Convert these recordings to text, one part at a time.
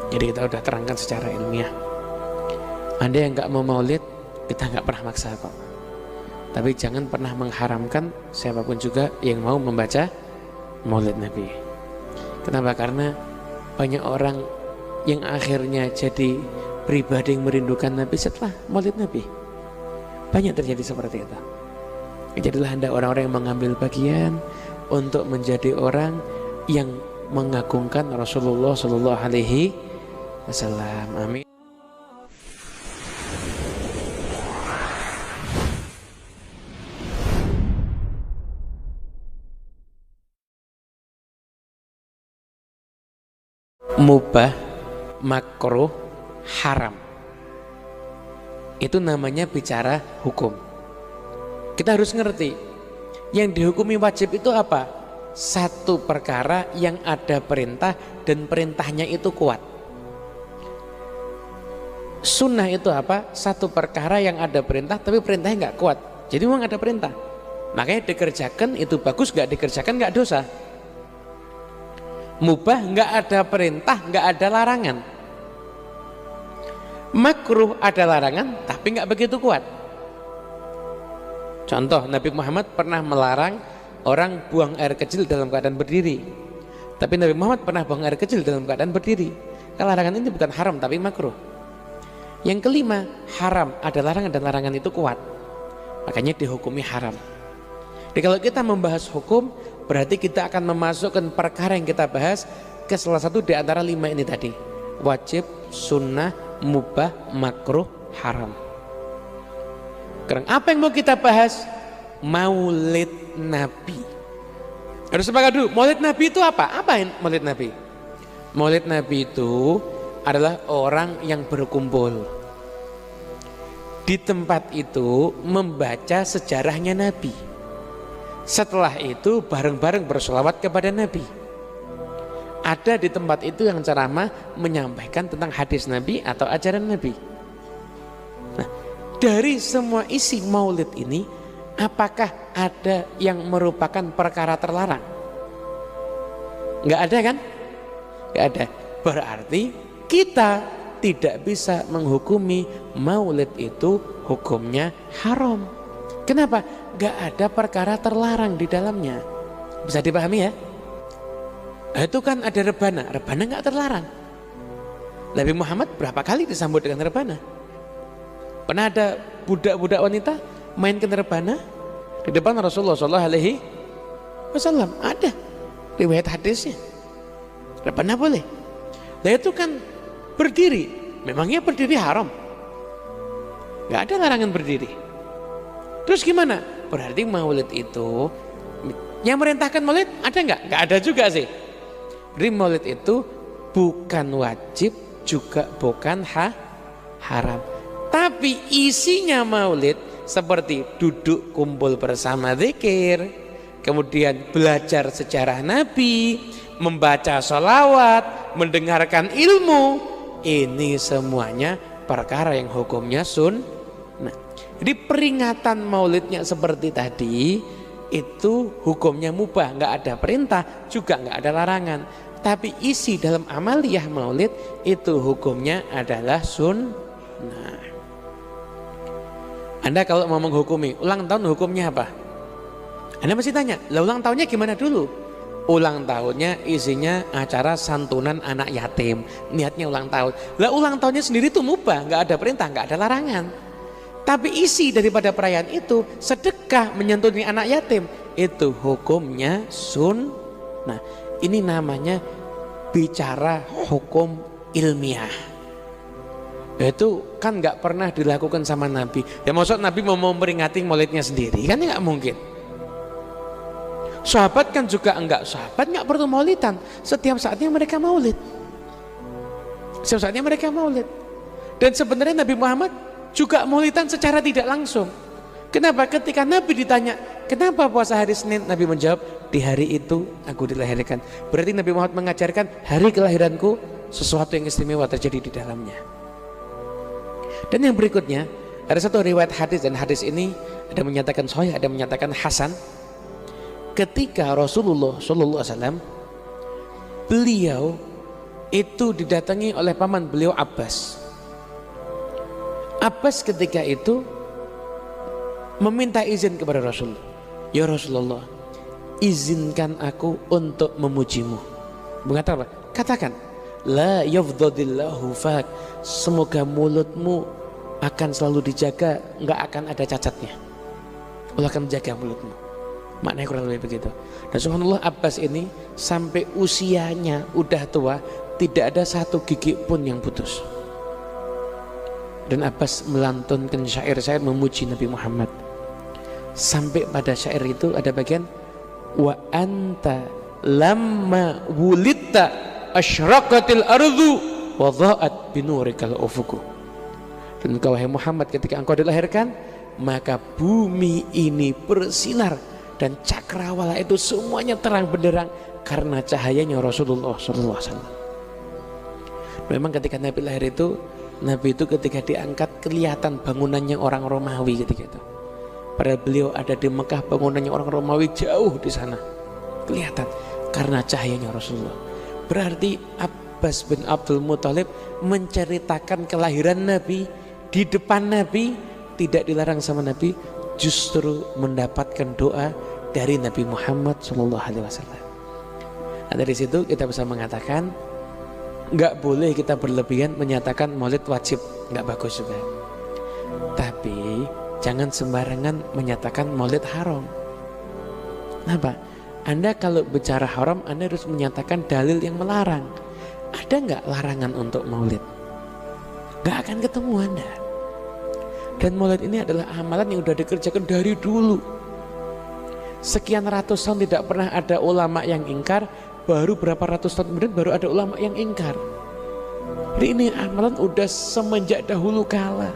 Jadi kita udah terangkan secara ilmiah. Anda yang nggak mau maulid, kita nggak pernah maksa kok. Tapi jangan pernah mengharamkan siapapun juga yang mau membaca maulid Nabi. Kenapa? Karena banyak orang yang akhirnya jadi pribadi yang merindukan Nabi setelah maulid Nabi. Banyak terjadi seperti itu. Jadilah Anda orang-orang yang mengambil bagian untuk menjadi orang yang mengagungkan Rasulullah Sallallahu Alaihi Wasallam. Amin. Mubah, makruh, haram. Itu namanya bicara hukum. Kita harus ngerti, yang dihukumi wajib itu apa? Satu perkara yang ada perintah dan perintahnya itu kuat. Sunnah itu apa? Satu perkara yang ada perintah tapi perintahnya nggak kuat. Jadi memang ada perintah, makanya dikerjakan itu bagus, nggak dikerjakan nggak dosa. Mubah nggak ada perintah, nggak ada larangan. Makruh ada larangan tapi nggak begitu kuat. Contoh, Nabi Muhammad pernah melarang orang buang air kecil dalam keadaan berdiri. Tapi Nabi Muhammad pernah buang air kecil dalam keadaan berdiri. Larangan ini bukan haram tapi makruh. Yang kelima, haram ada larangan dan larangan itu kuat, makanya dihukumi haram. Jadi kalau kita membahas hukum, berarti kita akan memasukkan perkara yang kita bahas ke salah satu di antara 5 ini tadi. Wajib, sunnah, mubah, makruh, haram. Sekarang apa yang mau kita bahas? Maulid Nabi. Harus sepakat dulu, maulid Nabi itu apa? Apa maulid Nabi? Maulid Nabi itu adalah orang yang berkumpul di tempat itu membaca sejarahnya Nabi. Setelah itu bareng-bareng bersolawat kepada Nabi. Ada di tempat itu yang ceramah menyampaikan tentang hadis Nabi atau ajaran Nabi. Nah, dari semua isi maulid ini, apakah ada yang merupakan perkara terlarang? Nggak ada kan? Nggak ada. Berarti kita tidak bisa menghukumi maulid itu hukumnya haram. Kenapa? Gak ada perkara terlarang di dalamnya. Bisa dipahami ya? Itu kan ada rebana. Rebana gak terlarang. Nabi Muhammad berapa kali disambut dengan rebana? Pernah ada budak-budak wanita mainkan rebana di depan Rasulullah SAW? Ada riwayat hadisnya. Rebana boleh. Nah itu kan berdiri. Memangnya berdiri haram? Gak ada larangan berdiri. Terus gimana? Berarti maulid itu, yang merintahkan maulid ada nggak? Nggak ada juga sih. Berarti maulid itu bukan wajib juga bukan haram. Tapi isinya maulid seperti duduk kumpul bersama zikir, kemudian belajar sejarah Nabi, membaca sholawat, mendengarkan ilmu, ini semuanya perkara yang hukumnya sunnah. Jadi peringatan maulidnya seperti tadi itu hukumnya mubah, nggak ada perintah juga nggak ada larangan. Tapi isi dalam amaliyah maulid itu hukumnya adalah sunnah. Anda kalau mau menghukumi ulang tahun hukumnya apa? Anda mesti tanya, lah ulang tahunnya gimana dulu? Ulang tahunnya isinya acara santunan anak yatim, niatnya ulang tahun. Lah ulang tahunnya sendiri itu mubah, nggak ada perintah, nggak ada larangan. Tapi isi daripada perayaan itu sedekah menyantuni anak yatim, itu hukumnya sunnah. Ini namanya bicara hukum ilmiah. Itu kan nggak pernah dilakukan sama Nabi. Ya maksud Nabi mau memperingati maulidnya sendiri kan nggak mungkin. Sahabat kan juga enggak, sahabat nggak perlu maulidan. Setiap saatnya mereka maulid. Setiap saatnya mereka maulid. Dan sebenarnya Nabi Muhammad juga maulidan secara tidak langsung. Kenapa? Ketika Nabi ditanya, kenapa puasa hari Senin? Nabi menjawab, di hari itu aku dilahirkan. Berarti Nabi Muhammad mengajarkan hari kelahiranku sesuatu yang istimewa terjadi di dalamnya. Dan yang berikutnya, ada satu riwayat hadis, dan hadis ini ada menyatakan sahih, ada menyatakan hasan. Ketika Rasulullah SAW beliau itu didatangi oleh paman beliau Abbas. Abbas ketika itu meminta izin kepada Rasul. Ya Rasulullah, izinkan aku untuk memujimu. Mengatakan apa? Katakan, la yafdhadillahu fak, semoga mulutmu akan selalu dijaga, enggak akan ada cacatnya. Allah akan menjaga mulutmu. Maknanya kurang lebih begitu. Dan subhanallah, Abbas ini sampai usianya udah tua, tidak ada satu gigi pun yang putus. Dan Abbas melantunkan syair-syair memuji Nabi Muhammad. Sampai pada syair itu ada bagian, wa anta lamma wulidta asyraqatil ardu wa dha'at binurikal ufuku. Dan engkau wahai Muhammad, ketika engkau dilahirkan, maka bumi ini bersinar dan cakrawala itu semuanya terang benderang karena cahayanya Rasulullah SAW. Memang ketika Nabi lahir itu, Nabi itu ketika diangkat kelihatan bangunannya orang Romawi ketika itu. Padahal beliau ada di Mekah, bangunannya orang Romawi jauh di sana. Kelihatan karena cahayanya Rasulullah. Berarti Abbas bin Abdul Muthalib menceritakan kelahiran Nabi di depan Nabi, tidak dilarang sama Nabi, justru mendapatkan doa dari Nabi Muhammad SAW. Nah, dari situ kita bisa mengatakan nggak boleh kita berlebihan menyatakan maulid wajib, nggak bagus juga. Tapi jangan sembarangan menyatakan maulid haram. Kenapa? Anda kalau bicara haram, Anda harus menyatakan dalil yang melarang. Ada nggak larangan untuk maulid? Nggak akan ketemu Anda. Dan maulid ini adalah amalan yang sudah dikerjakan dari dulu. Sekian ratus tahun tidak pernah ada ulama yang ingkar, baru berapa ratus tahun kemudian baru ada ulama yang ingkar. Jadi ini amalan udah semenjak dahulu kala.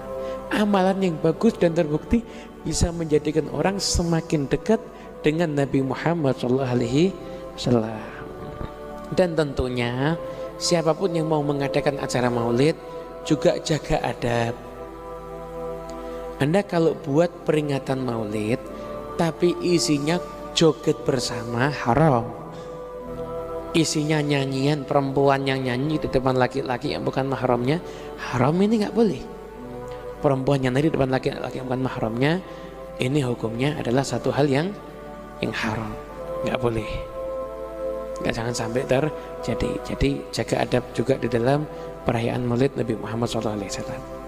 Amalan yang bagus dan terbukti bisa menjadikan orang semakin dekat dengan Nabi Muhammad SAW. Dan tentunya siapapun yang mau mengadakan acara maulid juga jaga adab. Anda kalau buat peringatan maulid tapi isinya joget bersama, haram. Isinya nyanyian, perempuan yang nyanyi di depan laki-laki yang bukan mahramnya, haram, ini nggak boleh. Perempuan yang nyanyi di depan laki-laki yang bukan mahramnya, ini hukumnya adalah satu hal yang haram, nggak boleh. Nggak, jangan sampai terjadi. Jadi jaga adab juga di dalam perayaan maulid Nabi Muhammad SAW.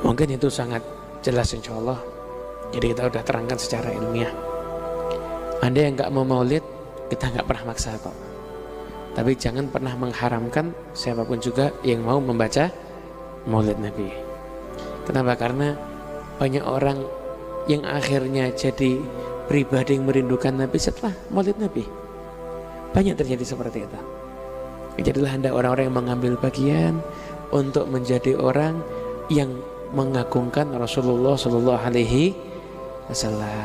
Mungkin itu sangat jelas insya Allah. Jadi kita udah terangkan secara ilmiah. Anda yang nggak mau maulid, kita nggak pernah maksa kok. Tapi jangan pernah mengharamkan siapapun juga yang mau membaca maulid Nabi. Kenapa? Karena banyak orang yang akhirnya jadi pribadi yang merindukan Nabi setelah maulid Nabi. Banyak terjadi seperti itu. Jadilah Anda orang-orang yang mengambil bagian untuk menjadi orang yang mengagungkan Rasulullah SAW.